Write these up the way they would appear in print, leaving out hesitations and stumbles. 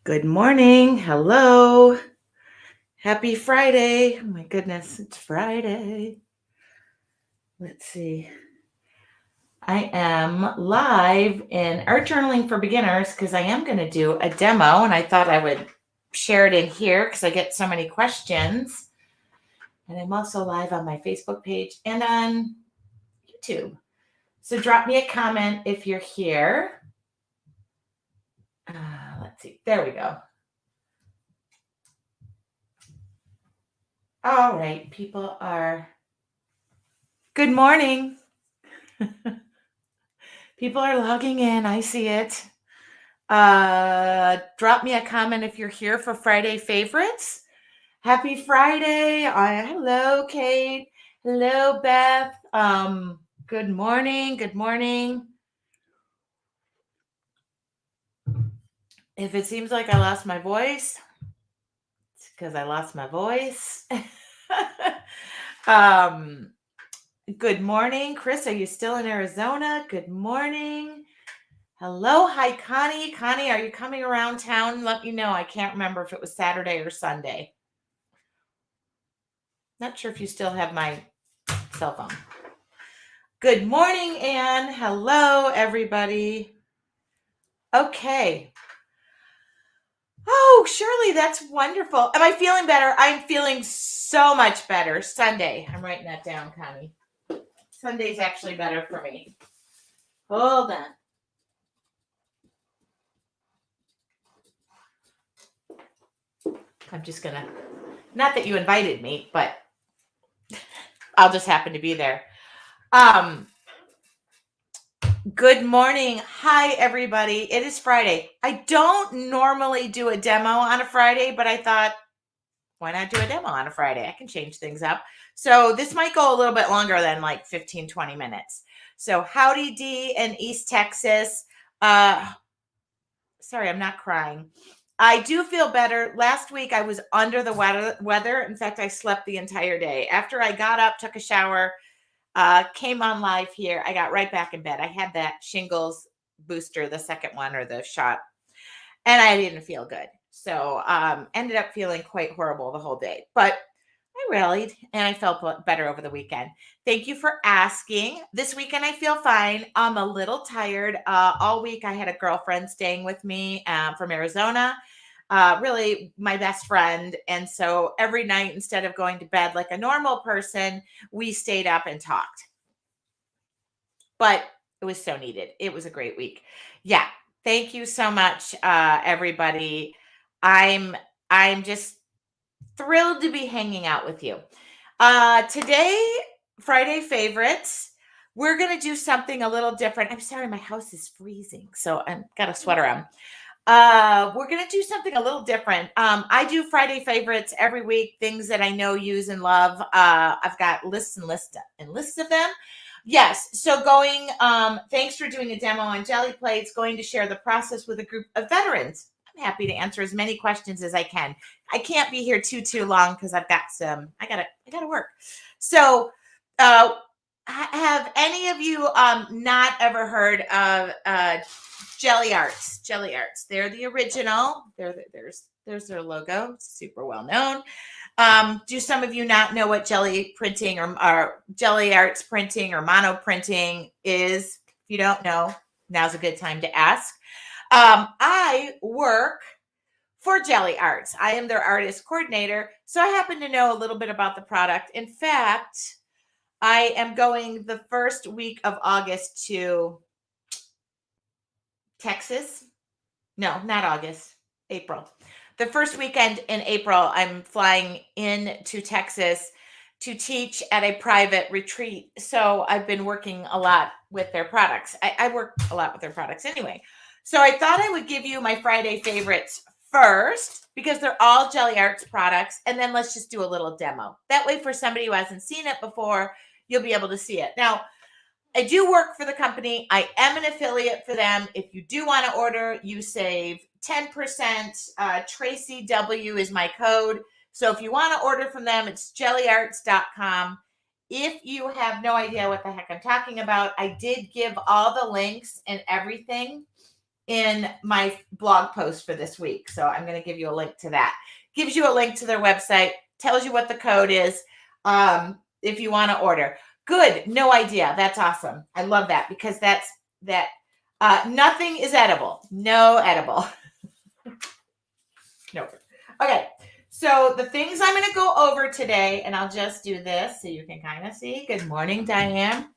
Good morning. Hello. Happy Friday. Oh my goodness, it's Friday. Let's see. I am live in Art Journaling for Beginners because I am going to do a demo, and I thought I would share it in here because I get so many questions. And I'm also live on my Facebook page and on YouTube. So drop me a comment if you're here. Let's see. There we go. All right. People are. Good morning. People are logging in. I see it. Drop me a comment if you're here for Friday favorites. Happy Friday. Hello, Kate. Hello, Beth. Good morning. Good morning. If it seems like I lost my voice, it's because I lost my voice. Good morning. Chris, are you still in Arizona? Good morning. Hello. Hi, Connie. Connie, are you coming around town? Let me know. I can't remember if it was Saturday or Sunday. Not sure if you still have my cell phone. Good morning, Anne. Hello, everybody. Okay. Oh, Shirley, that's wonderful. Am I feeling better? I'm feeling so much better. Sunday. I'm writing that down, Connie. Sunday's actually better for me. Hold on. I'm just gonna, not that you invited me, but I'll just happen to be there. Good morning. Hi, everybody. It is Friday. I don't normally do a demo on a Friday, but I thought, why not do a demo on a Friday? I can change things up. So this might go a little bit longer than like 15, 20 minutes. So howdy D in East Texas. Sorry, I'm not crying. I do feel better. Last week I was under the weather. In fact, I slept the entire day. After I got up, took a shower, came on live here, I got right back in bed. I had that shingles booster, the second one or the shot, and I didn't feel good. So ended up feeling quite horrible the whole day. But I rallied and I felt better over the weekend. Thank you for asking. This weekend I feel fine. I'm a little tired. All week I had a girlfriend staying with me from Arizona. Really my best friend. And so every night, instead of going to bed like a normal person, we stayed up and talked. But it was so needed. It was a great week. Yeah. Thank you so much, everybody. I'm just thrilled to be hanging out with you. Today, Friday favorites, we're going to do something a little different. I'm sorry, my house is freezing, so I've got a sweater on. We're going to do something a little different. I do Friday favorites every week, things that I know, use, and love. I've got lists and lists of them. Yes. So thanks for doing a demo on Jelly Plates, going to share the process with a group of veterans. I'm happy to answer as many questions as I can. I can't be here too long because I gotta work. So, have any of you not ever heard of Gelli Arts? Gelli Arts. They're the original. There's their logo. Super well known. Do some of you not know what jelly printing or Gelli Arts printing or mono printing is? If you don't know, now's a good time to ask. I work for Gelli Arts. I am their artist coordinator, so I happen to know a little bit about the product. In fact, I am going the first week of August to Texas. No, not August, April. The first weekend in April, I'm flying into Texas to teach at a private retreat. So I've been working a lot with their products. I work a lot with their products anyway. So I thought I would give you my Friday favorites first because they're all Gelli Arts products. And then let's just do a little demo. That way, for somebody who hasn't seen it before, you'll be able to see it. Now, I do work for the company. I am an affiliate for them. If you do want to order, you save 10%. TracyW is my code. So if you want to order from them, it's jelliarts.com. If you have no idea what the heck I'm talking about, I did give all the links and everything in my blog post for this week. So I'm going to give you a link to that. Gives you a link to their website, tells you what the code is if you want to order. Good. No idea. That's awesome. I love that because that's that. Nothing is edible. No edible. No. Okay. So the things I'm going to go over today, and I'll just do this so you can kind of see. Good morning, Diane.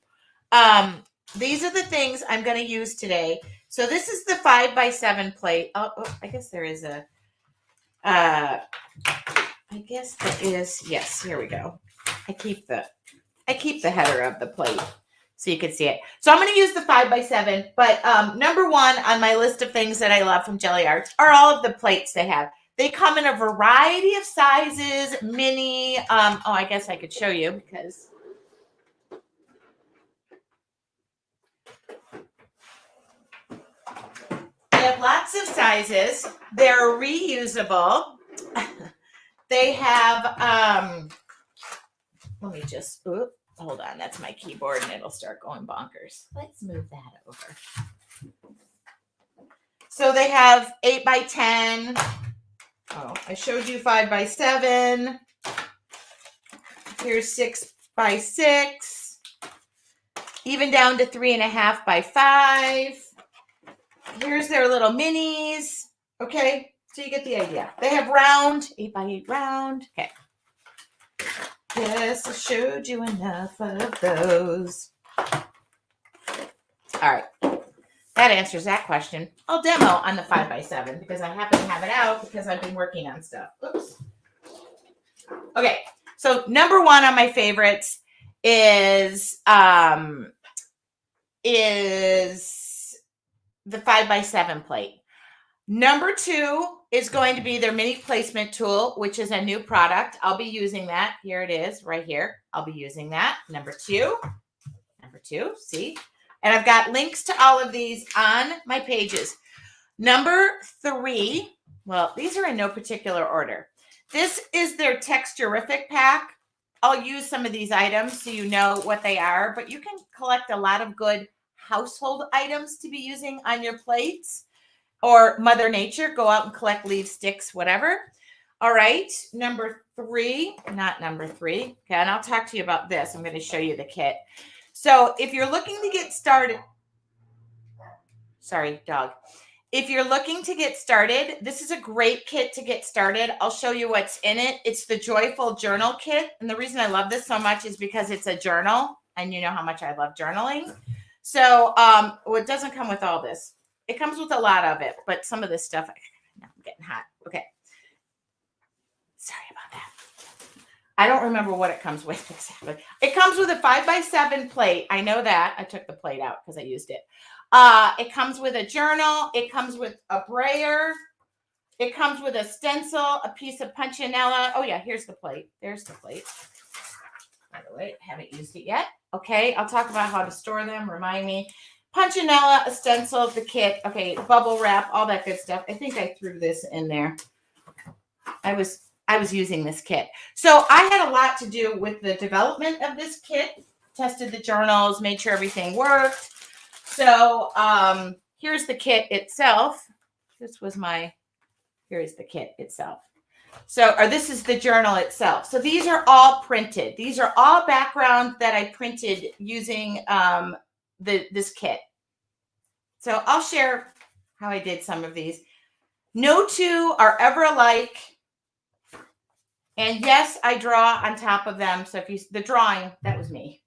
These are the things I'm going to use today. So this is the 5x7 plate. Oh, I guess there is a, I guess there is, yes, here we go. I keep the header of the plate so you can see it. So I'm going to use the 5x7, but number one on my list of things that I love from Gelli Arts are all of the plates they have. They come in a variety of sizes, mini, I guess I could show you because they have lots of sizes. They're reusable. They have, let me just, hold on. That's my keyboard and it'll start going bonkers. Let's move that over. So they have 8x10. Oh, I showed you 5x7. Here's 6x6. Even down to 3.5x5. Here's their little minis. Okay, so you get the idea. They have round, 8x8 round. Okay. Yes, I showed you enough of those. All right. That answers that question. I'll demo on the 5x7 because I happen to have it out because I've been working on stuff. Oops. Okay. So number one on my favorites is the 5x7 plate. Number two is going to be their mini placement tool, which is a new product. I'll be using that. Here it is right here. I'll be using that. Number two, see? And I've got links to all of these on my pages. Number three, well, these are in no particular order. This is their Texturific pack. I'll use some of these items so you know what they are, but you can collect a lot of good household items to be using on your plates. Or Mother Nature, go out and collect leaves, sticks, whatever. All right, number three, not number three. Okay, and I'll talk to you about this. I'm going to show you the kit. So if you're looking to get started, sorry, dog. If you're looking to get started, this is a great kit to get started. I'll show you what's in it. It's the Joyful Journal Kit. And the reason I love this so much is because it's a journal. And you know how much I love journaling. So it doesn't come with all this. It comes with a lot of it, but some of this stuff, I'm getting hot. Okay. Sorry about that. I don't remember what it comes with exactly. It comes with a 5x7 plate. I know that. I took the plate out because I used it. It comes with a journal. It comes with a brayer. It comes with a stencil, a piece of Punchanella. Oh, yeah, here's the plate. There's the plate. By the way, I haven't used it yet. Okay, I'll talk about how to store them. Remind me. Punchanella, a stencil, the kit. Okay, bubble wrap, all that good stuff. I think I threw this in there. I was using this kit. So I had a lot to do with the development of this kit. Tested the journals, made sure everything worked. So here's the kit itself. Here's the kit itself. So, or this is the journal itself. So these are all printed. These are all background that I printed using this kit. So I'll share how I did some of these. No two are ever alike. And yes, I draw on top of them. So if you, the drawing, that was me.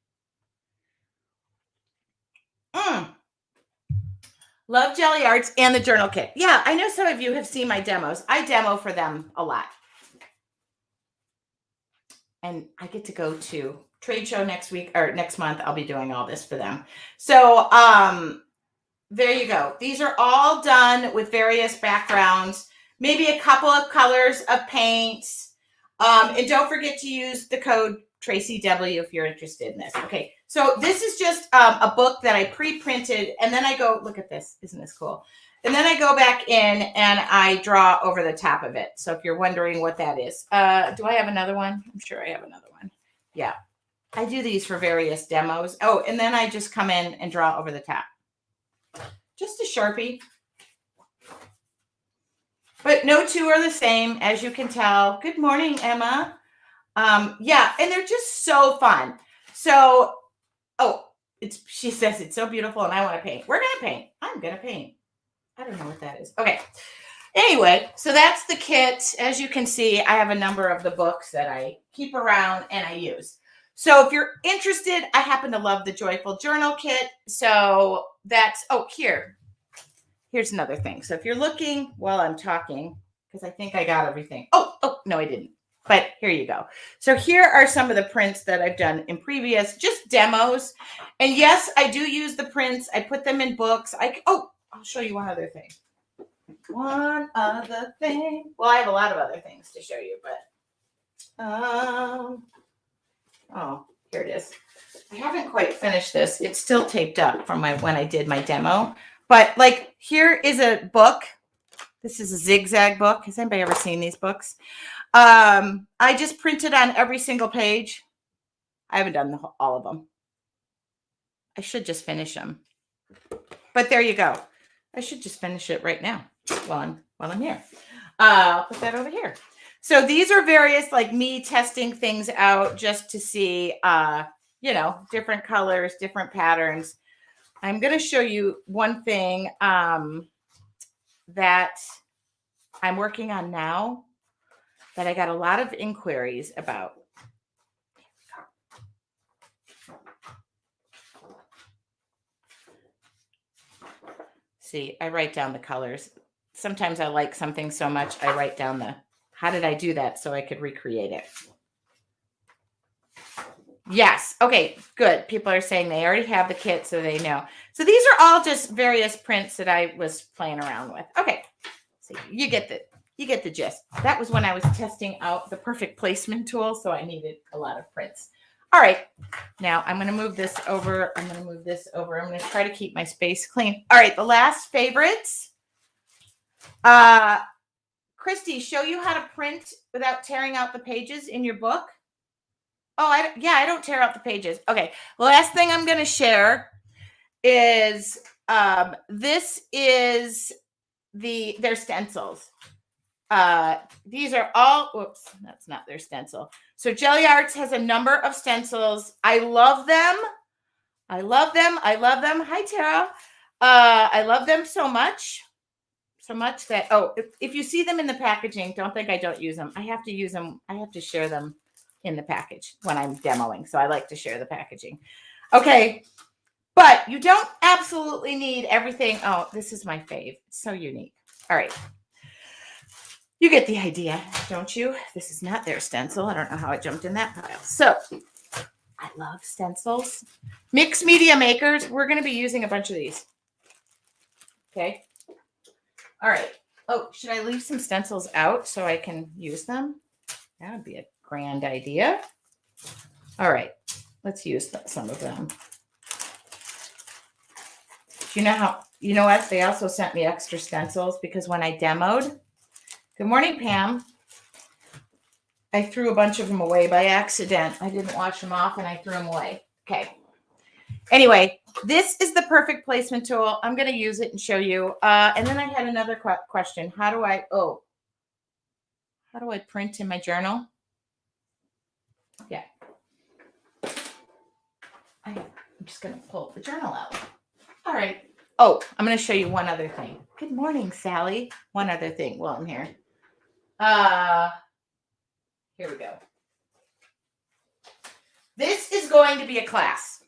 Love Gelli Arts and the journal kit. Yeah, I know some of you have seen my demos. I demo for them a lot. And I get to go to trade show next week or next month. I'll be doing all this for them. So there you go. These are all done with various backgrounds, maybe a couple of colors of paints. And don't forget to use the code TracyW if you're interested in this. Okay, so this is just a book that I pre-printed, and then I go, look at this. Isn't this cool? And then I go back in and I draw over the top of it. So if you're wondering what that is. Do I have another one? I'm sure I have another one. Yeah. I do these for various demos. Oh, and then I just come in and draw over the top. Just a Sharpie. But no two are the same, as you can tell. Good morning, Emma. Yeah, and they're just so fun. So, oh, she says it's so beautiful and I want to paint. We're going to paint. I'm going to paint. I don't know what that is. Okay. Anyway, so that's the kit. As you can see, I have a number of the books that I keep around and I use. So if you're interested, I happen to love the Joyful Journal kit. So that's, here's another thing. So if you're looking while I'm talking, because I think I got everything. Oh, no, I didn't. But here you go. So here are some of the prints that I've done in previous, just demos. And yes, I do use the prints. I put them in books. I'll show you one other thing. One other thing. Well, I have a lot of other things to show you, but here it is. I haven't quite finished this. It's still taped up from when I did my demo. But like, here is a book. This is a Zigzag Book. Has anybody ever seen these books? I just printed on every single page. I haven't done all of them. I should just finish them. But there you go. I should just finish it right now while I'm here. I'll put that over here. So these are various, like me testing things out just to see, different colors, different patterns. I'm going to show you one thing that I'm working on now that I got a lot of inquiries about. See, I write down the colors. Sometimes I like something so much, I write down how did I do that so I could recreate it? Yes. Okay, good. People are saying they already have the kit, so they know. So these are all just various prints that I was playing around with. Okay. So you get the gist. That was when I was testing out the perfect placement tool, so I needed a lot of prints. All right. Now I'm going to move this over. I'm going to try to keep my space clean. All right. The last favorites. Christy, show you how to print without tearing out the pages in your book. Oh, I don't tear out the pages. Okay. The last thing I'm going to share is this is their stencils. These are all, whoops, that's not their stencil. So Gelli Arts has a number of stencils. I love them. Hi, Tara. I love them so much that, if you see them in the packaging, don't think I don't use them. I have to use them. I have to share them in the package when I'm demoing. So I like to share the packaging. Okay. But you don't absolutely need everything. Oh, this is my fave. It's so unique. All right. You get the idea, don't you? This is not their stencil. I don't know how I jumped in that pile. So I love stencils. Mixed media makers. We're going to be using a bunch of these. Okay. All right. Oh, should I leave some stencils out so I can use them? That would be a grand idea. All right. Let's use some of them. Do you know what? They also sent me extra stencils because when I demoed, good morning, Pam. I threw a bunch of them away by accident. I didn't wash them off and I threw them away. Okay. Anyway, this is the perfect placement tool. I'm going to use it and show you. And then I had another question. How do I print in my journal? Yeah. I'm just going to pull the journal out. All right. Oh, I'm going to show you one other thing. Good morning, Sally. One other thing while I'm here. Here we go. This is going to be a class.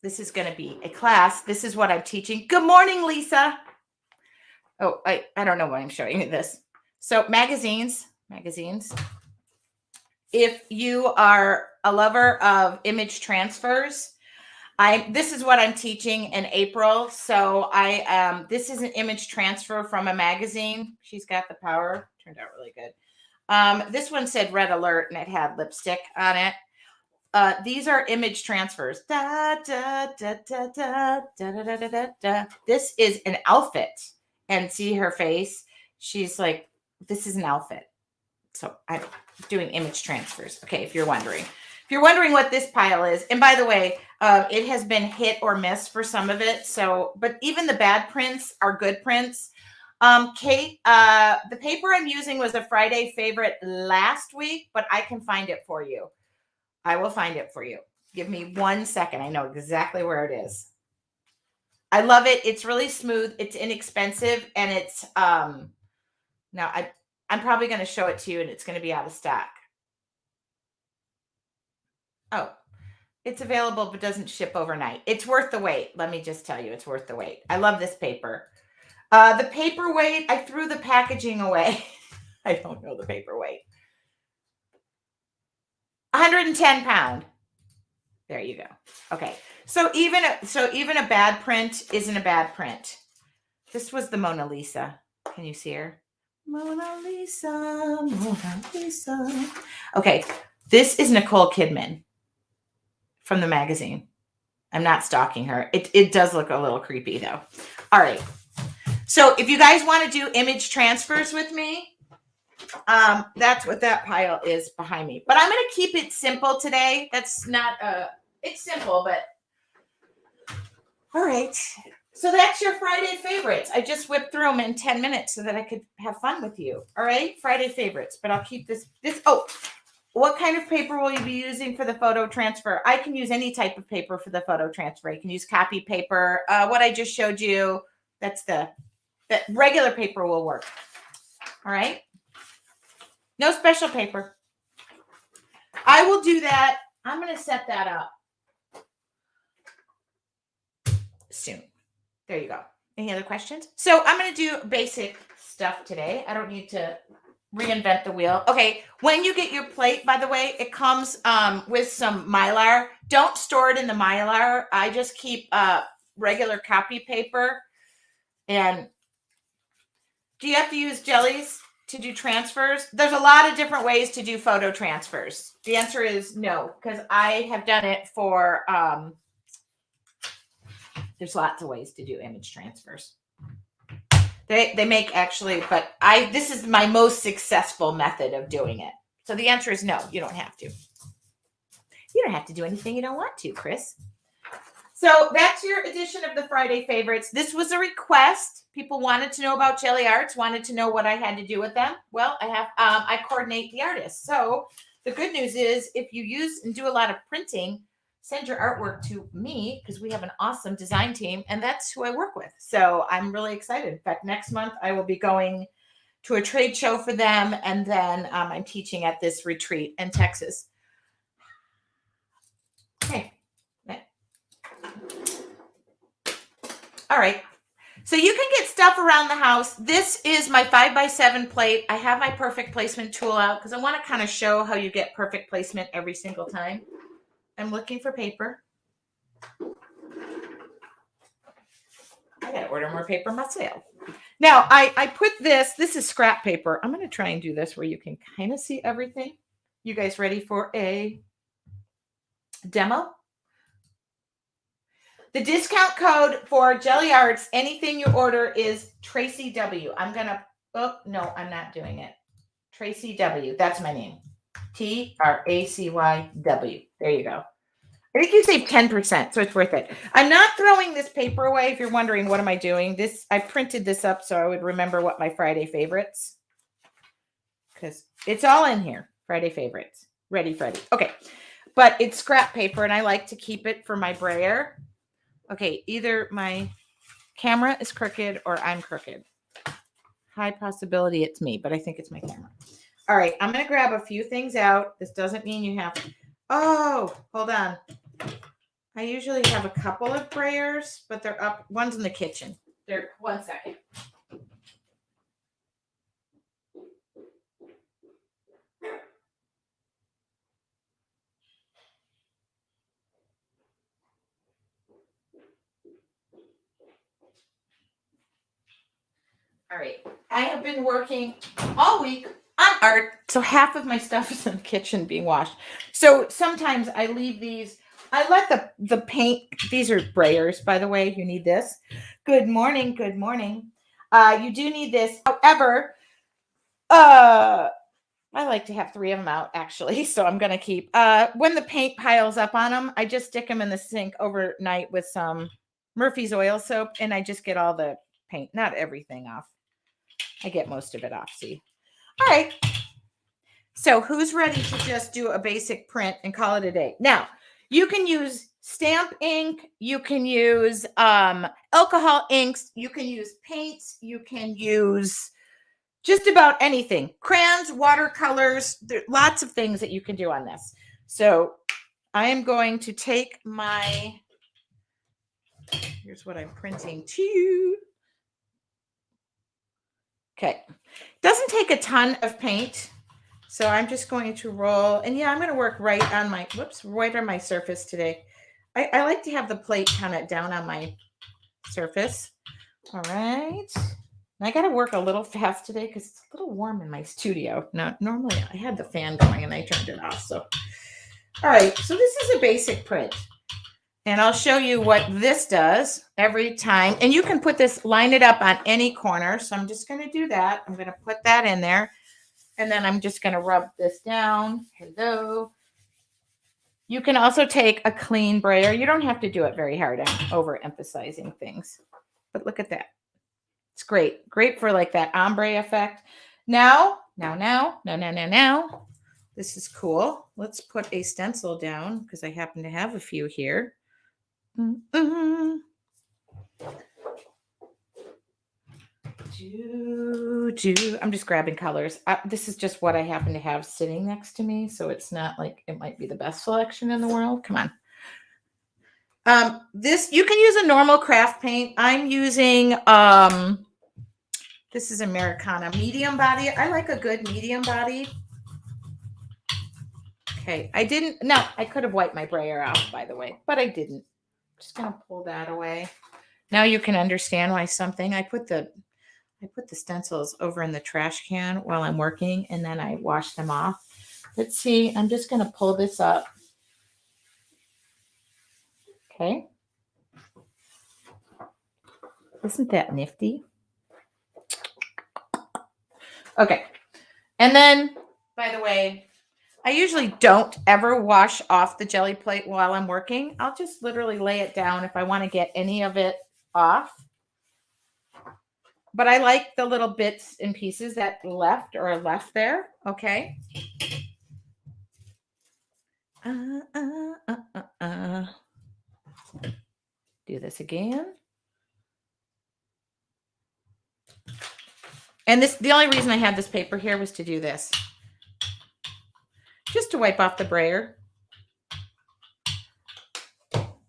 This is going to be a class. This is what I'm teaching. Good morning, Lisa. Oh, I don't know why I'm showing you this. So magazines. If you are a lover of image transfers, this is what I'm teaching in April. So this is an image transfer from a magazine. She's got the power. Turned out really good. This one said red alert and it had lipstick on it. These are image transfers. This is an outfit. And see her face. She's like, this is an outfit. So I'm doing image transfers. Okay, if you're wondering what this pile is. And by the way, It has been hit or miss for some of it. So, but even the bad prints are good prints. Kate, the paper I'm using was a Friday favorite last week, but I can find it for you. I will find it for you. Give me 1 second. I know exactly where it is. I love it. It's really smooth. It's inexpensive, and it's now I'm probably going to show it to you, and it's going to be out of stock. Oh, it's available, but doesn't ship overnight. It's worth the wait. Let me just tell you, it's worth the wait. I love this paper. The paperweight, I threw the packaging away. I don't know the paperweight. 110 pound. There you go. Okay. So even a bad print isn't a bad print. This was the Mona Lisa. Can you see her? Mona Lisa, Mona Lisa. Okay. This is Nicole Kidman from the magazine. I'm not stalking her. It does look a little creepy though. All right. So if you guys want to do image transfers with me, that's what that pile is behind me. But I'm going to keep it simple today. That's not it's simple, but all right. So that's your Friday favorites. I just whipped through them in 10 minutes so that I could have fun with you. All right, Friday favorites. But I'll keep this. Oh, what kind of paper will you be using for the photo transfer? I can use any type of paper for the photo transfer. You can use copy paper. What I just showed you, that's the regular paper will work. All right. No special paper. I will do that. I'm going to set that up soon. There you go. Any other questions? So I'm going to do basic stuff today. I don't need to reinvent the wheel. Okay. When you get your plate, by the way, it comes with some Mylar. Don't store it in the Mylar. I just keep regular copy paper. And do you have to use Jellies to do transfers? There's a lot of different ways to do photo transfers. The answer is no, because I have done it for, there's lots of ways to do image transfers. They make actually, but this is my most successful method of doing it. So the answer is no, you don't have to. You don't have to do anything you don't want to, Chris. So that's your edition of the Friday favorites. This was a request. People wanted to know about Gelli Arts, wanted to know what I had to do with them. Well, I coordinate the artists. So the good news is if you use and do a lot of printing, send your artwork to me because we have an awesome design team and that's who I work with. So I'm really excited. In fact, next month I will be going to a trade show for them. And then I'm teaching at this retreat in Texas. Okay. All right. So you can get stuff around the house. This is my 5x7 plate. I have my perfect placement tool out because I want to kind of show how you get perfect placement every single time. I'm looking for paper. I got to order more paper myself. Now, I put this is scrap paper. I'm going to try and do this where you can kind of see everything. You guys ready for a demo? The discount code for Gelli Arts, anything you order is TracyW. No, I'm not doing it. TracyW, that's my name. TRACYW. There you go. I think you save 10%, so it's worth it. I'm not throwing this paper away. If you're wondering, what am I doing? I printed this up so I would remember what my Friday favorites, because it's all in here. Friday favorites. Ready, Freddy. Okay, but it's scrap paper, and I like to keep it for my brayer. Okay, either my camera is crooked or I'm crooked. High possibility it's me, but I think it's my camera. All right, I'm going to grab a few things out. This doesn't mean you have to. Oh, hold on. I usually have a couple of brayers, but they're up. One's in the kitchen. One second. All right. I have been working all week on art. So half of my stuff is in the kitchen being washed. So sometimes I leave these. I let the paint. These are brayers, by the way. You need this. Good morning. Good morning. You do need this. However, I like to have 3 of them out actually, so I'm going to keep, when the paint piles up on them, I just stick them in the sink overnight with some Murphy's oil soap, and I just get all the paint, not everything off. I get most of it off, see. All right. So who's ready to just do a basic print and call it a day? Now, you can use stamp ink, you can use alcohol inks, you can use paints, you can use just about anything. Crayons, watercolors, there are lots of things that you can do on this. So I am going to take my, here's what I'm printing too. Okay. Doesn't take a ton of paint. So I'm just going to roll, and yeah, I'm going to work right on my, right on my surface today. I like to have the plate kind of down on my surface. All right. And I got to work a little fast today because it's a little warm in my studio. Now, normally I had the fan going and I turned it off. So, all right. So this is a basic print. And I'll show you what this does every time. And you can put this, line it up on any corner. So I'm just going to do that. I'm going to put that in there. And then I'm just going to rub this down. Hello. You can also take a clean brayer. You don't have to do it very hard. I'm overemphasizing things. But look at that. It's great. Great for like that ombre effect. Now. This is cool. Let's put a stencil down because I happen to have a few here. I'm just grabbing colors. This is just what I happen to have sitting next to me. So it's not like it might be the best selection in the world. Come on. This, you can use a normal craft paint. I'm using, this is Americana medium body. I like a good medium body. Okay. I could have wiped my brayer out, by the way, but I didn't. I'm just going to pull that away. Now you can understand why I put the stencils over in the trash can while I'm working, and then I wash them off. Let's see. I'm just going to pull this up. Okay. Isn't that nifty? Okay. And then, by the way, I usually don't ever wash off the jelly plate while I'm working. I'll just literally lay it down if I want to get any of it off. But I like the little bits and pieces that are left there. Okay. Do this again. And the only reason I had this paper here was to do this. Just to wipe off the brayer.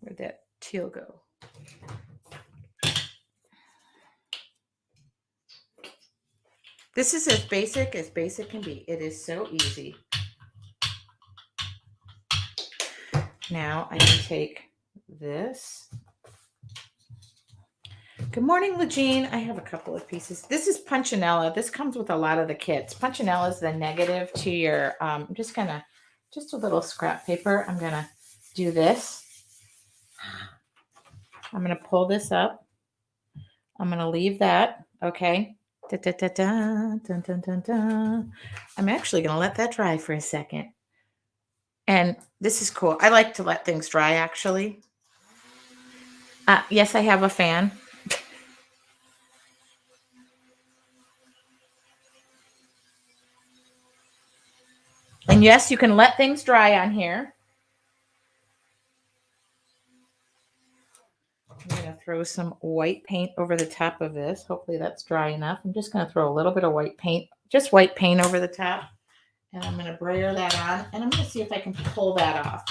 Where'd that teal go? This is as basic can be. It is so easy. Now I can take this. Good morning, Legene. I have a couple of pieces. This is Punchanella. This comes with a lot of the kits. Punchanella is the negative to your, I'm just going to, just a little scrap paper. I'm going to do this. I'm going to pull this up. I'm going to leave that. Okay. Da, da, da, da, dun, dun, dun, dun. I'm actually going to let that dry for a second. And this is cool. I like to let things dry, actually. Yes, I have a fan. And yes, you can let things dry on here. I'm going to throw some white paint over the top of this. Hopefully that's dry enough. I'm just going to throw a little bit of white paint, just white paint over the top. And I'm going to brayer that on. And I'm going to see if I can pull that off.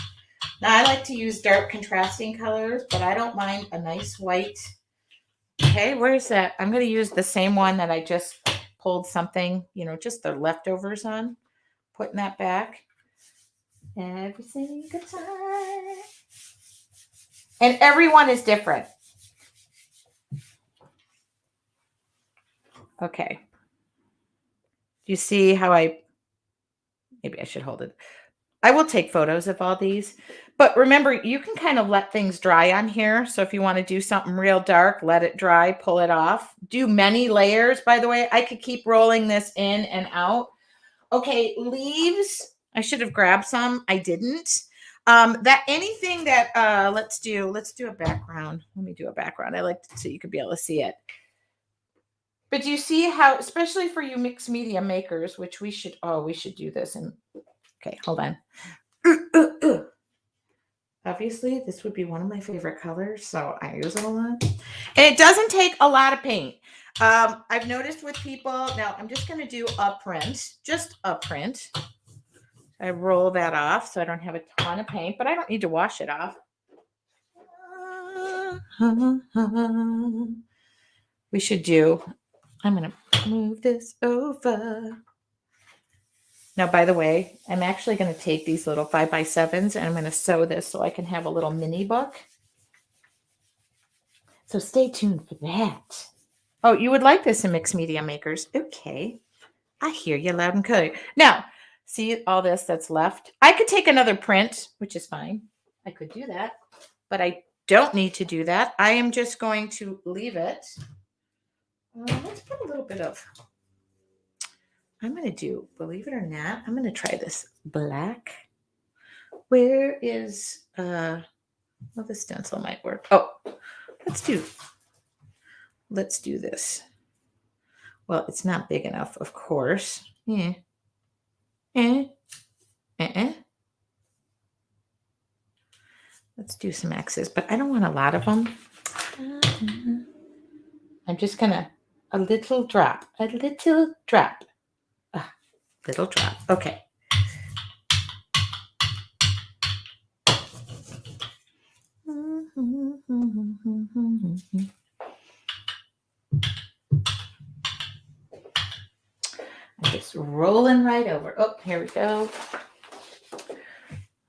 Now, I like to use dark contrasting colors, but I don't mind a nice white. Okay, where's that? I'm going to use the same one that I just pulled something, just the leftovers on. Putting that back. Every single time. And everyone is different. Okay. You see how maybe I should hold it. I will take photos of all these. But remember, you can kind of let things dry on here. So if you want to do something real dark, let it dry, pull it off. Do many layers, by the way. I could keep rolling this in and out. Okay, leaves. I should have grabbed some. I didn't. That anything that let's do a background. Let me do a background. I like to, so you could be able to see it. But do you see how, especially for you mixed media makers, which we should do this. And okay, hold on. Obviously, this would be one of my favorite colors, so I use it a lot. And it doesn't take a lot of paint. I've noticed with people, now I'm just going to do a print, just a print. I roll that off so I don't have a ton of paint, but I don't need to wash it off. We should do, I'm going to move this over. Now, by the way, I'm actually going to take these little 5x7s and I'm going to sew this so I can have a little mini book. So stay tuned for that. Oh, you would like this in mixed media makers. Okay. I hear you loud and clear. Now, see all this that's left? I could take another print, which is fine. I could do that, but I don't need to do that. I am just going to leave it. Let's put a little bit of, I'm going to do, believe it or not, I'm going to try this black. Where is, well, the stencil might work. Oh, let's do this. Well, it's not big enough, of course. Yeah. Let's do some X's, but I don't want a lot of them. I'm just gonna, a little drop. Little drop. Okay. I'm just rolling right over. Oh, here we go.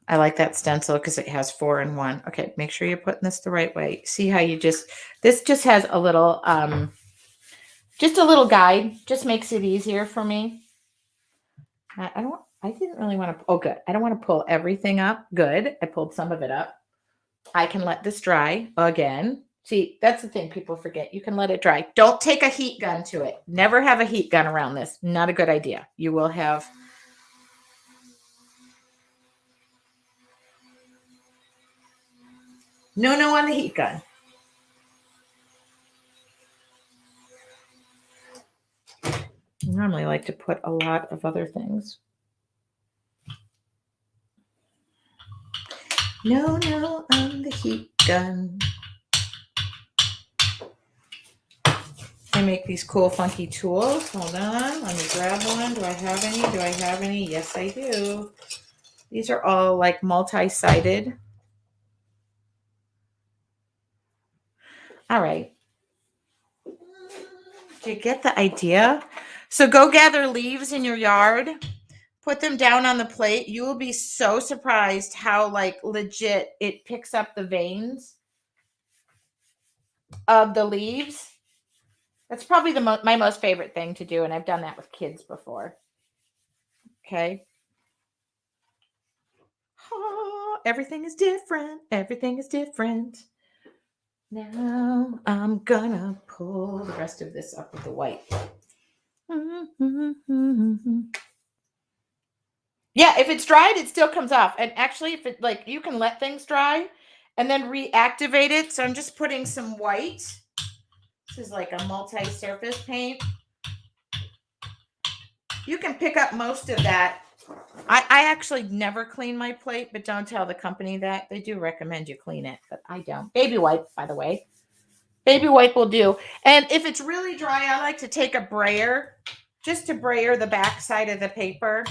I like that stencil because it has 4 in 1. Okay, make sure you're putting this the right way. See how you this just has a little, just a little guide. Just makes it easier for me. I didn't really want to, oh, good. I don't want to pull everything up. Good. I pulled some of it up. I can let this dry again. See, that's the thing people forget. You can let it dry. Don't take a heat gun to it. Never have a heat gun around this. Not a good idea. You will have... No on the heat gun. I normally like to put a lot of other things. No on the heat gun. I make these cool, funky tools. Hold on. Let me grab one. Do I have any? Yes, I do. These are all like multi-sided. All right. Do you get the idea? So go gather leaves in your yard. Put them down on the plate. You will be so surprised how like legit it picks up the veins of the leaves. That's probably my most favorite thing to do. And I've done that with kids before. Okay. Oh, everything is different. Everything is different. Now I'm gonna pull the rest of this up with the white. Yeah, if it's dried, it still comes off. And actually, if it like, you can let things dry and then reactivate it. So I'm just putting some white. This is like a multi-surface paint. You can pick up most of that. I actually never clean my plate, but don't tell the company that. They do recommend you clean it, but I don't. Baby wipe, by the way. Baby wipe will do. And if it's really dry, I like to take a brayer just to brayer the back side of the paper.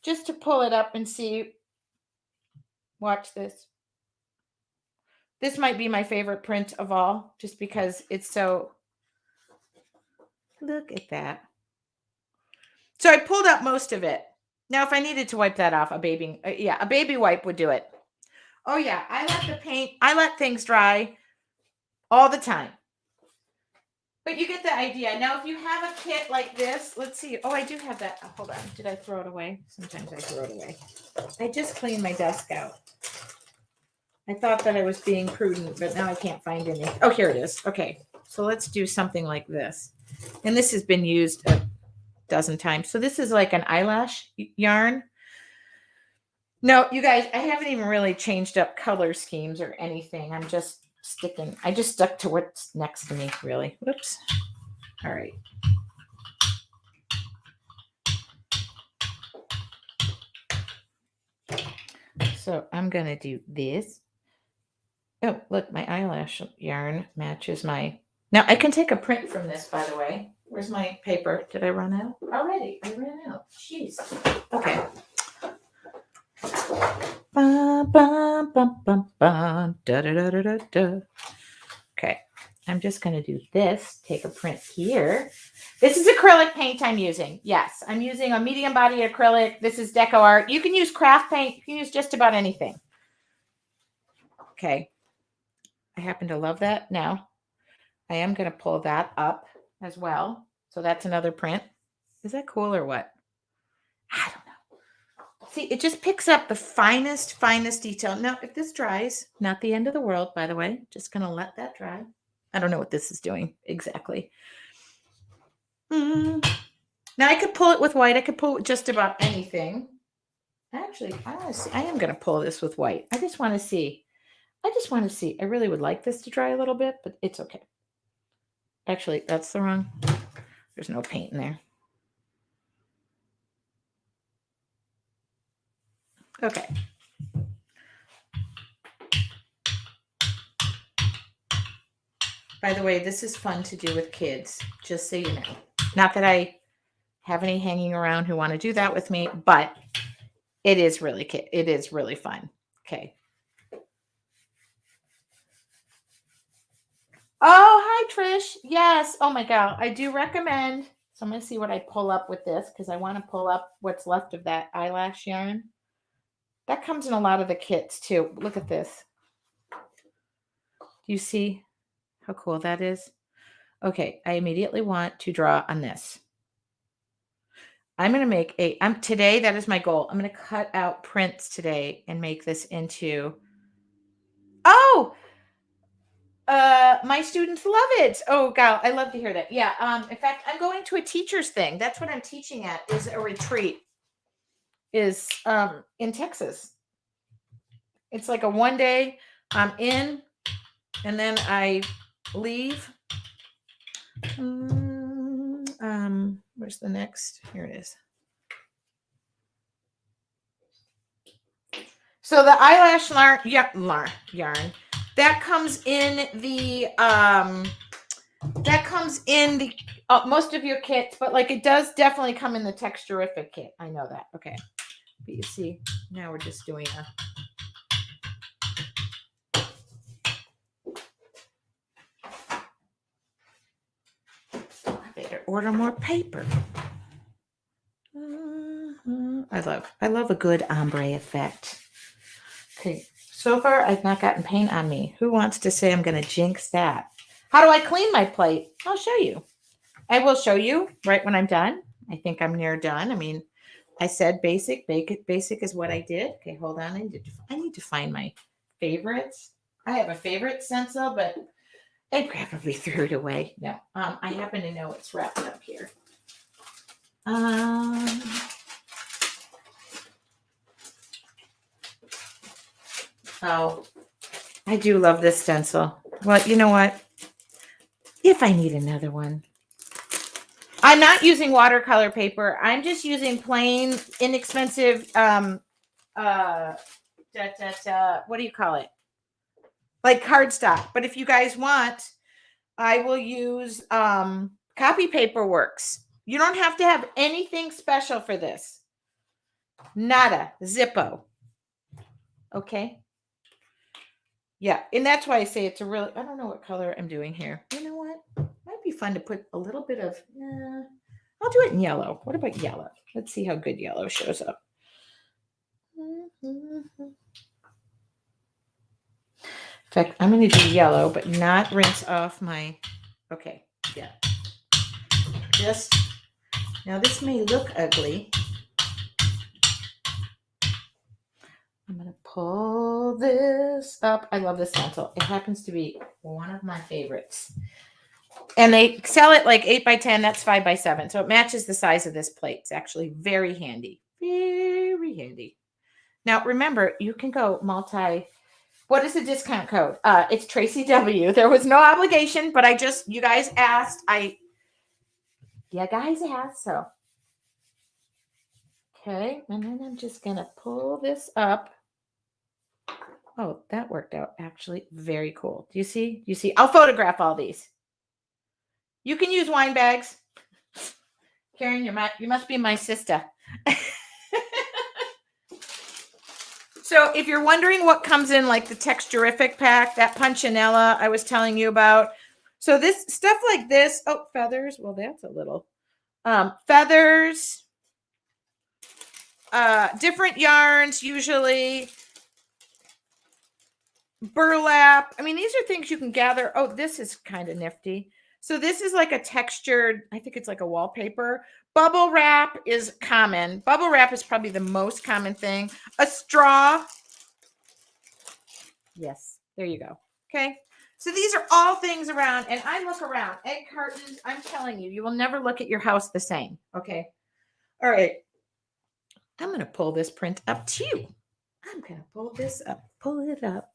Just to pull it up and see. Watch this. This might be my favorite print of all, just because it's so, look at that. So I pulled up most of it. Now, if I needed to wipe that off, a baby wipe would do it. Oh yeah, I let things dry all the time. But you get the idea. Now, if you have a kit like this, let's see. Oh, I do have that. Oh, hold on. Did I throw it away? Sometimes I throw it away. I just cleaned my desk out. I thought that I was being prudent, but now I can't find any. Oh, here it is. Okay. So let's do something like this. And this has been used. dozen times. So this is like an eyelash yarn. No, you guys, I haven't even really changed up color schemes or anything. I just stuck to what's next to me, really. Whoops. All right. So I'm going to do this. Oh, look, my eyelash yarn matches my... Now, I can take a print from this, by the way. Where's my paper? Did I run out? Already. I ran out. Jeez. Okay. Okay. I'm just going to do this. Take a print here. This is acrylic paint I'm using. Yes, I'm using a medium body acrylic. This is Deco Art. You can use craft paint. You can use just about anything. Okay. I happen to love that. Now, I am going to pull that up as well. So that's another print. Is that cool or what? I don't know. See, it just picks up the finest detail. Now, if this dries, not the end of the world, by the way. Just going to let that dry. I don't know what this is doing exactly. Now, I could pull it with white. I could pull it with just about anything. Actually, I am going to pull this with white. I just want to see. I really would like this to dry a little bit, but it's okay. Actually, that's the wrong. There's no paint in there. Okay. By the way, this is fun to do with kids, just so you know. Not that I have any hanging around who want to do that with me, but it is really fun. Okay. Oh, hi, Trish. Yes. Oh, my God. I do recommend. So I'm going to see what I pull up with this because I want to pull up what's left of that eyelash yarn. That comes in a lot of the kits, too. Look at this. Do you see how cool that is? Okay. I immediately want to draw on this. I'm going to make today, that is my goal. I'm going to cut out prints today and make this into... Oh! My students love it. Oh, God, I love to hear that. Yeah. In fact, I'm going to a teacher's thing. That's what I'm teaching at, is a retreat, is in Texas. It's like a 1 day. I'm in, and then I leave. Where's the next? Here it is. So the eyelash yarn that comes in the most of your kits, but like it does definitely come in the Texturific kit. I know that. Okay. But you see, now we're just doing I better order more paper. I love a good ombre effect. Okay. So far, I've not gotten paint on me. Who wants to say I'm going to jinx that? How do I clean my plate? I'll show you. I will show you right when I'm done. I think I'm near done. I mean, I said basic. Basic is what I did. Okay, hold on. I need to find my favorites. I have a favorite stencil, but I probably threw it away. No, I happen to know it's wrapped up here. Oh, I do love this stencil. Well, you know what? If I need another one. I'm not using watercolor paper. I'm just using plain, inexpensive, what do you call it? Like cardstock. But if you guys want, I will use copy paper works. You don't have to have anything special for this. Nada. Zippo. Okay. Yeah, and that's why I say it's a really, I don't know what color I'm doing here. You know what? Might be fun to put a little bit of, I'll do it in yellow. What about yellow? Let's see how good yellow shows up. In fact, I'm going to do yellow, but not rinse off my, okay, yeah. Just, now this may look ugly. I'm going to pull this up. I love this stencil. It happens to be one of my favorites. And they sell it like 8 by 10. That's 5 by 7. So it matches the size of this plate. It's actually very handy. Very handy. Now, remember, you can go what is the discount code? It's TracyW. There was no obligation, but you guys asked. So. Okay, and then I'm just going to pull this up. Oh, that worked out actually very cool. Do you see? I'll photograph all these. You can use wine bags. Karen, you must be my sister. So if you're wondering what comes in like the Texturific pack, that Punchanella I was telling you about. So this stuff like this, feathers. Well, that's a little feathers, different yarns, usually burlap. I mean, these are things you can gather. Oh, this is kind of nifty. So this is like a textured, I think it's like a wallpaper. Bubble wrap is common. Bubble wrap is probably the most common thing. A straw. Yes, there you go. Okay. So these are all things around, and I look around. Egg cartons, I'm telling you, you will never look at your house the same. Okay. All right. I'm going to pull this print up too. I'm going to pull this up. Pull it up.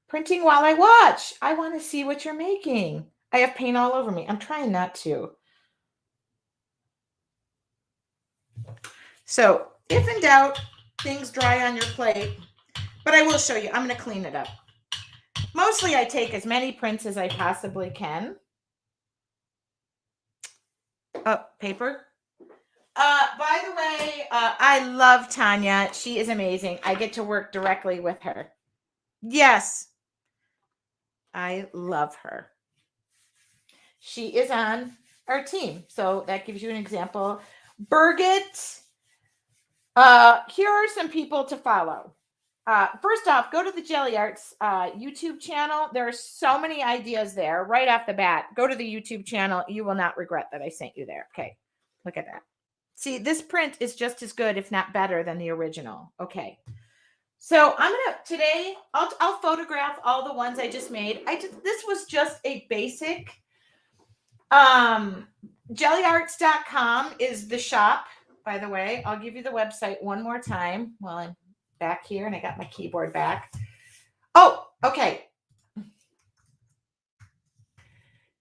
Printing while I watch. I want to see what you're making. I have paint all over me. I'm trying not to. So if in doubt, things dry on your plate. But I will show you. I'm going to clean it up. Mostly I take as many prints as I possibly can. Paper. By the way, I love Tanya. She is amazing. I get to work directly with her. Yes. I love her. She is on our team. So that gives you an example. Birgit. Here are some people to follow. First off, go to the Gelli Arts YouTube channel. There are so many ideas there right off the bat. Go to the YouTube channel. You will not regret that I sent you there. Okay. Look at that. See, this print is just as good, if not better, than the original. Okay. So today I'll photograph all the ones I just made. This was just a basic. Gelliarts.com is the shop, by the way. I'll give you the website one more time while I'm back here and I got my keyboard back. Oh, okay.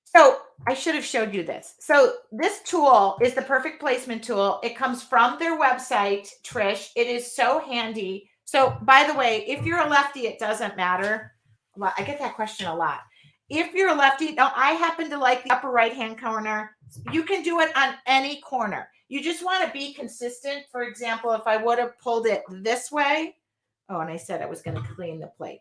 So I should have showed you this. So this tool is the perfect placement tool. It comes from their website, Trish. It is so handy. So by the way, if you're a lefty, it doesn't matter. Well, I get that question a lot. If you're a lefty, now I happen to like the upper right-hand corner. You can do it on any corner. You just want to be consistent. For example, if I would have pulled it this way. Oh, and I said I was going to clean the plate.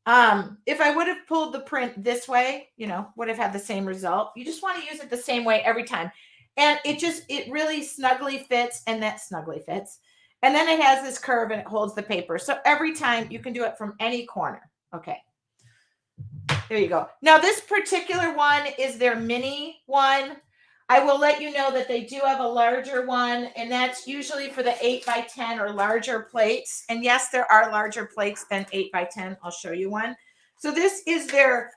If I would have pulled the print this way, would have had the same result. You just want to use it the same way every time. And it really snugly fits, and that snugly fits. And then it has this curve and it holds the paper. So every time you can do it from any corner. Okay. There you go. Now this particular one is their mini one. I will let you know that they do have a larger one, and that's usually for the 8 by 10 or larger plates. And yes, there are larger plates than 8 by 10. I'll show you one. So this is their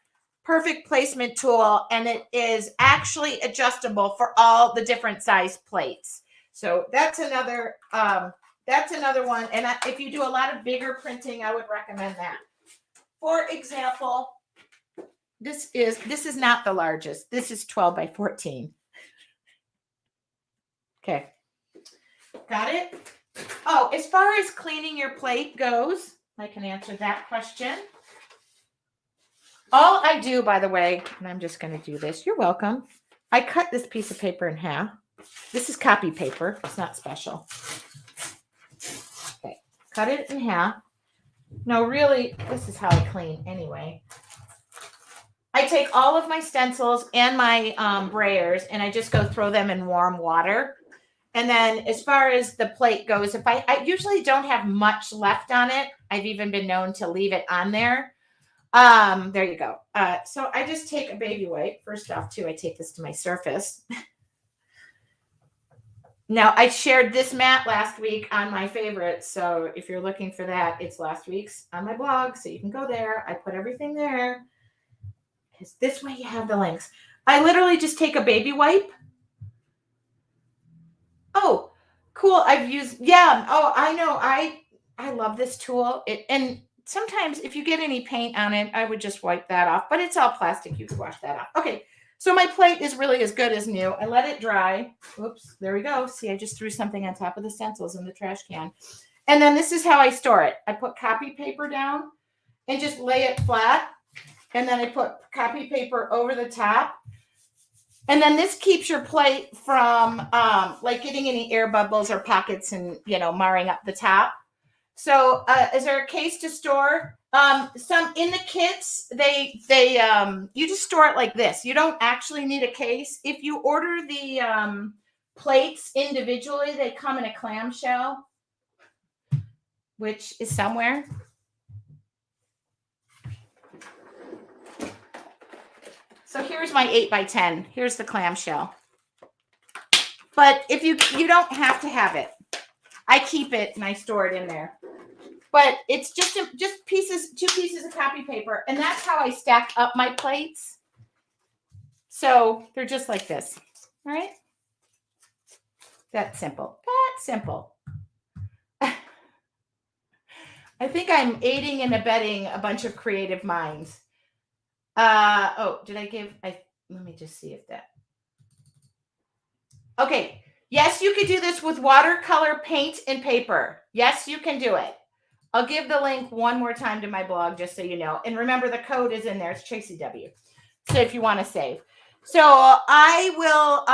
perfect placement tool, and it is actually adjustable for all the different size plates. So that's another one. And if you do a lot of bigger printing, I would recommend that. For example, this is not the largest. This is 12 by 14. Okay. Got it? Oh, as far as cleaning your plate goes, I can answer that question. All I do, by the way, and I'm just going to do this. You're welcome. I cut this piece of paper in half. This is copy paper. It's not special. Okay. Cut it in half. No, really, this is how I clean anyway. I take all of my stencils and my brayers, and I just go throw them in warm water. And then as far as the plate goes, if I usually don't have much left on it, I've even been known to leave it on there. There you go. So I just take a baby wipe. First off, too, I take this to my surface. Now, I shared this mat last week on my favorites. So if you're looking for that, it's last week's on my blog. So you can go there. I put everything there. Because this way you have the links. I literally just take a baby wipe. Oh, cool. I've used, yeah. Oh, I know. I love this tool. And sometimes if you get any paint on it, I would just wipe that off, but it's all plastic. You could wash that off. Okay. So my plate is really as good as new. I let it dry. Oops, there we go. See, I just threw something on top of the stencils in the trash can. And then this is how I store it. I put copy paper down and just lay it flat. And then I put copy paper over the top. And then this keeps your plate from like getting any air bubbles or pockets and, marring up the top. So is there a case to store? Some in the kits, they you just store it like this. You don't actually need a case. If you order the plates individually, they come in a clamshell, which is somewhere. So here's my 8x10. Here's the clamshell. But if you don't have to have it. I keep it and I store it in there. But it's just 2 pieces of copy paper. And that's how I stack up my plates. So they're just like this. All right? That's simple. That's simple. I think I'm aiding and abetting a bunch of creative minds. Let me just see if that. Okay. Yes, you could do this with watercolor paint and paper. Yes, you can do it. I'll give the link one more time to my blog, just so you know. And remember, the code is in there. It's TracyW. So if you want to save. So I will,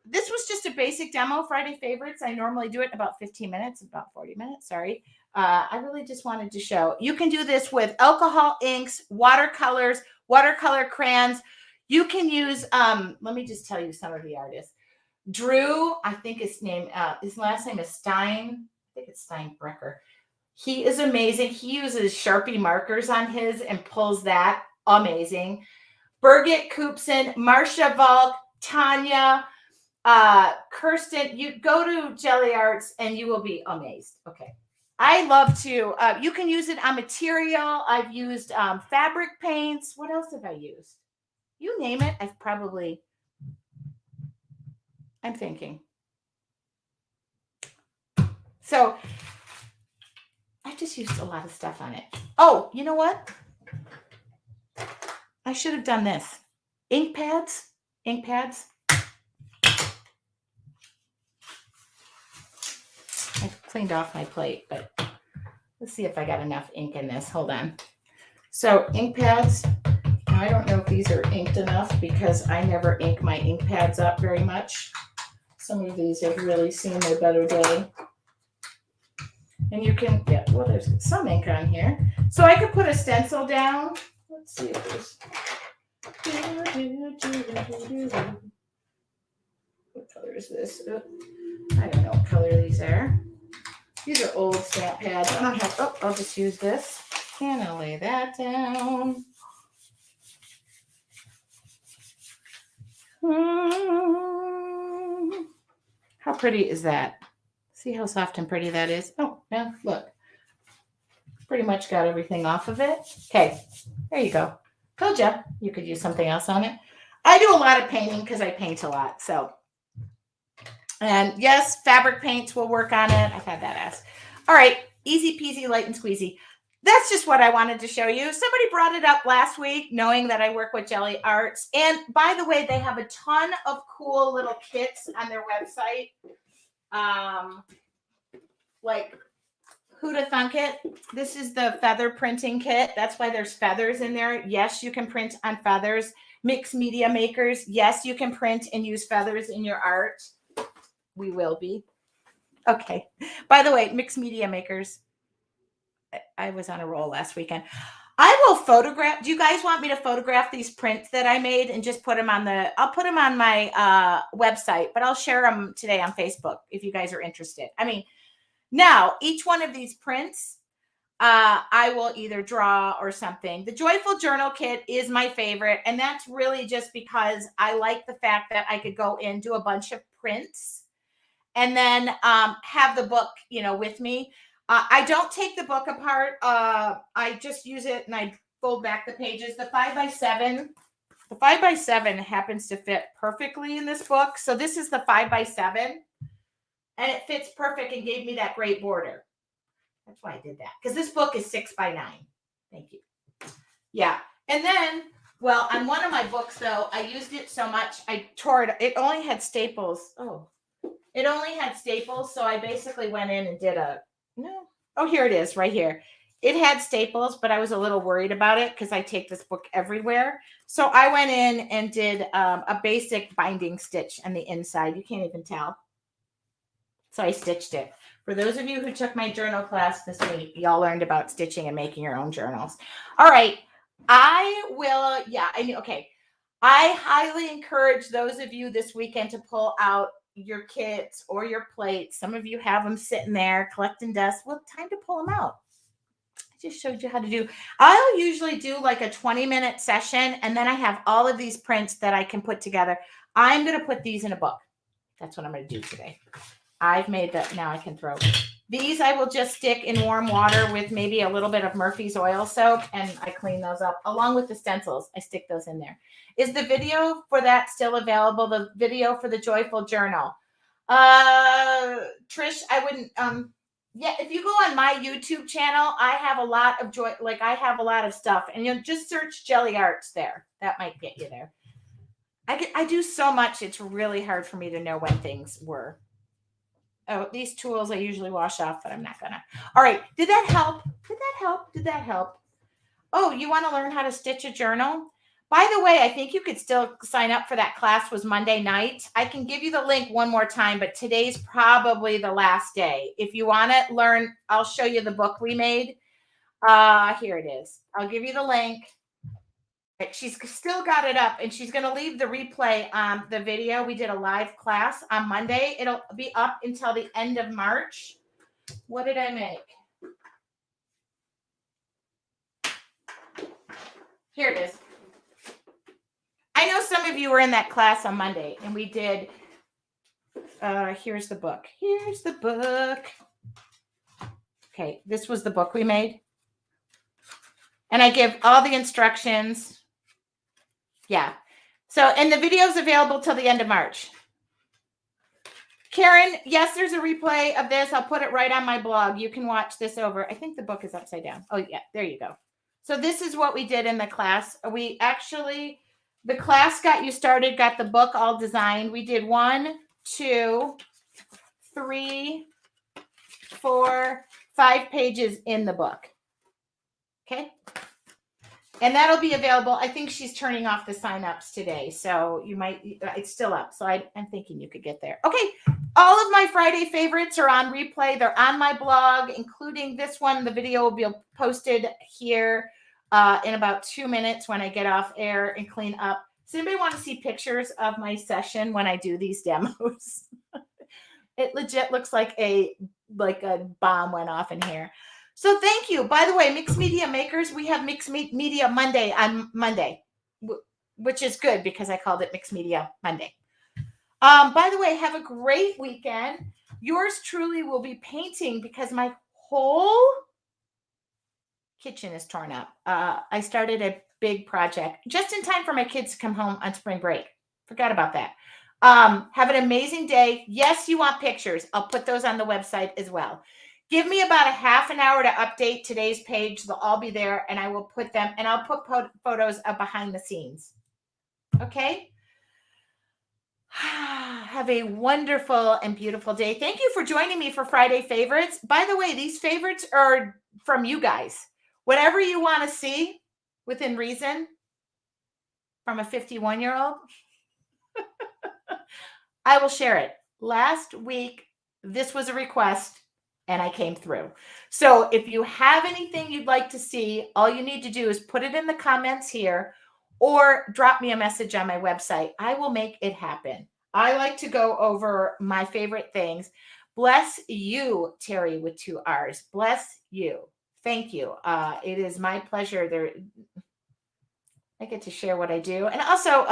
this was just a basic demo, Friday Favorites. I normally do it in about 15 minutes, about 40 minutes. Sorry. I really just wanted to show. You can do this with alcohol inks, watercolors, watercolor crayons. You can use, let me just tell you some of the artists. Drew, I think his last name is Stein. I think it's Steinbrecher. He is amazing. He uses Sharpie markers on his and pulls that. Amazing. Birgit Koopson, Marcia Volk, Tanya, Kirsten. You go to Gelli Arts and you will be amazed. Okay. I love to, you can use it on material. I've used fabric paints. What else have I used? You name it. I'm thinking. So I just used a lot of stuff on it. Oh, you know what? I should have done this. Ink pads. I cleaned off my plate, but let's see if I got enough ink in this. Hold on. So ink pads. Now, I don't know if these are inked enough because I never ink my ink pads up very much. Some of these have really seen their better day. And you can get, well, there's some ink on here. So I could put a stencil down. Let's see if there's. What color is this? I don't know what color these are. These are old stamp pads. I don't have, I'll just use this. And I'll lay that down. How pretty is that? See how soft and pretty that is? Oh, yeah, look. Pretty much got everything off of it. Okay, there you go. Told you you could use something else on it. I do a lot of painting because I paint a lot. So, and yes, fabric paints will work on it. I've had that asked. All right, easy peasy, light and squeezy. That's just what I wanted to show you. Somebody brought it up last week, knowing that I work with Gelli Arts. And by the way, they have a ton of cool little kits on their website. Like, who'da thunk it? This is the feather printing kit. That's why there's feathers in there. Yes, you can print on feathers. Mixed media makers. Yes, you can print and use feathers in your art. We will be. Okay. By the way, mixed media makers. I was on a roll last weekend. I will photograph. Do you guys want me to photograph these prints that I made and just put them on I'll put them on my website, but I'll share them today on Facebook if you guys are interested. I mean, now each one of these prints, I will either draw or something. The Joyful Journal Kit is my favorite. And that's really just because I like the fact that I could go in, do a bunch of prints and then have the book, with me. I don't take the book apart. I just use it and I fold back the pages. The 5x7 happens to fit perfectly in this book. So this is the 5x7, and it fits perfect and gave me that great border. That's why I did that, because this book is 6x9. Thank you. Yeah. And then, well, on one of my books, though, I used it so much, I tore it. It only had staples. Oh, it only had staples. So I basically went in and did here it is right here. It had staples, but I was a little worried about it because I take this book everywhere. So I went in and did a basic binding stitch on the inside. You can't even tell. So I stitched it. For those of you who took my journal class this week, y'all learned about stitching and making your own journals. All right. Okay. I highly encourage those of you this weekend to pull out your kits or your plates. Some of you have them sitting there collecting dust. Well, time to pull them out. I just showed you how to do. I'll usually do like a 20-minute session, and then I have all of these prints that I can put together. I'm going to put these in a book. That's what I'm going to do today. I've made that. Now I can throw these. I will just stick in warm water with maybe a little bit of Murphy's oil soap, and I clean those up along with the stencils. I stick those in there. Is the video for that still available? The video for the Joyful Journal. Trish, I wouldn't, if you go on my YouTube channel, I have a lot of I have a lot of stuff, and you'll just search Gelli Arts there. That might get you there. I do so much. It's really hard for me to know when things were. Oh, these tools I usually wash off, but I'm not gonna. All right. Did that help? Did that help? Oh, you want to learn how to stitch a journal? By the way, I think you could still sign up for that class. Was Monday night. I can give you the link one more time, but today's probably the last day. If you want to learn, I'll show you the book we made. Here it is. I'll give you the link. She's still got it up, and she's going to leave the replay on the video. We did a live class on Monday. It'll be up until the end of March. What did I make? Here it is. I know some of you were in that class on Monday, and we did. Here's the book. Here's the book. Okay, this was the book we made. And I give all the instructions. Yeah. So, and the video is available till the end of March. Karen, yes, there's a replay of this. I'll put it right on my blog. You can watch this over. I think the book is upside down. Oh, yeah. There you go. So this is what we did in the class. The class got you started, got the book all designed. We did 1, 2, 3, 4, 5 pages in the book. Okay. And that'll be available. I think she's turning off the signups today. So you might, it's still up. So I'm thinking you could get there. Okay. All of my Friday favorites are on replay. They're on my blog, including this one. The video will be posted here in about 2 minutes when I get off air and clean up. Does anybody want to see pictures of my session when I do these demos? It legit looks like a bomb went off in here. So thank you. By the way, Mixed Media Makers, we have Mixed Media Monday on Monday, which is good because I called it Mixed Media Monday. By the way, have a great weekend. Yours truly will be painting because my whole kitchen is torn up. I started a big project just in time for my kids to come home on spring break. Forgot about that. Have an amazing day. Yes, you want pictures. I'll put those on the website as well. Give me about a half an hour to update today's page. They'll all be there, and I will put them, and I'll put photos of behind the scenes. Okay? Have a wonderful and beautiful day. Thank you for joining me for Friday Favorites. By the way, these favorites are from you guys. Whatever you want to see within reason from a 51-year-old, I will share it. Last week, this was a request, and I came through. So if you have anything you'd like to see, all you need to do is put it in the comments here or drop me a message on my website. I will make it happen. I like to go over my favorite things. Bless you, Terry, with 2 R's. Bless you. Thank you. It is my pleasure. I get to share what I do. And also,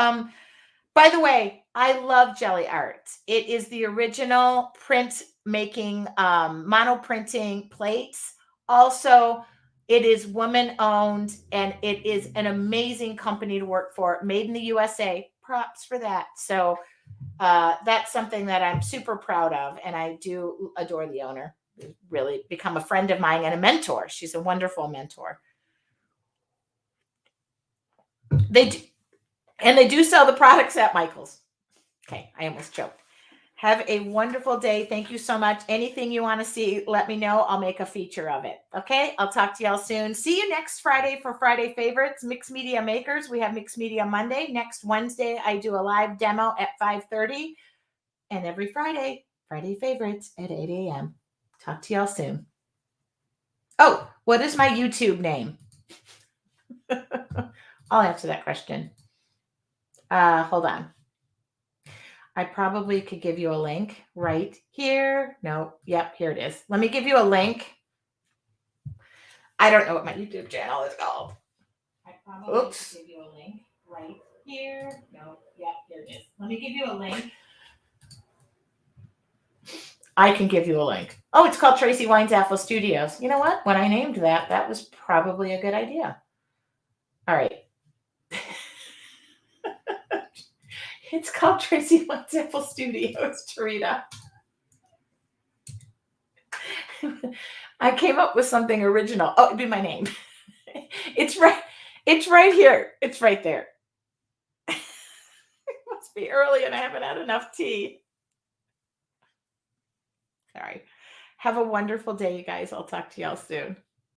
by the way, I love Gelli Arts. It is the original print making, mono printing plates. Also, It is woman owned and it is an amazing company to work for. Made in the USA. Props for that. So that's something that I'm super proud of. And I do adore the owner. Really become a friend of mine and a mentor. She's a wonderful mentor. They do, and they do sell the products at Michael's. Okay, I almost choked. Have a wonderful day. Thank you so much. Anything you want to see, let me know. I'll make a feature of it. Okay, I'll talk to y'all soon. See you next Friday for Friday Favorites, Mixed Media Makers. We have Mixed Media Monday. Next Wednesday, I do a live demo at 5:30. And every Friday, Friday Favorites at 8 a.m. Talk to y'all soon. Oh, what is my YouTube name? I'll answer that question. Hold on. I probably could give you a link right here. No, yep, here it is. Let me give you a link. I don't know what my YouTube channel is called. I probably could give you a link right here. No, yep, here it is. Let me give you a link. I can give you a link. Oh, it's called Tracy Apple Studios. You know what? When I named that, that was probably a good idea. All right. It's called Tracy Apple Studios, Tarita. I came up with something original. Oh, it'd be my name. It's right. It's right here. It's right there. It must be early and I haven't had enough tea. Sorry. Have a wonderful day, you guys. I'll talk to y'all soon.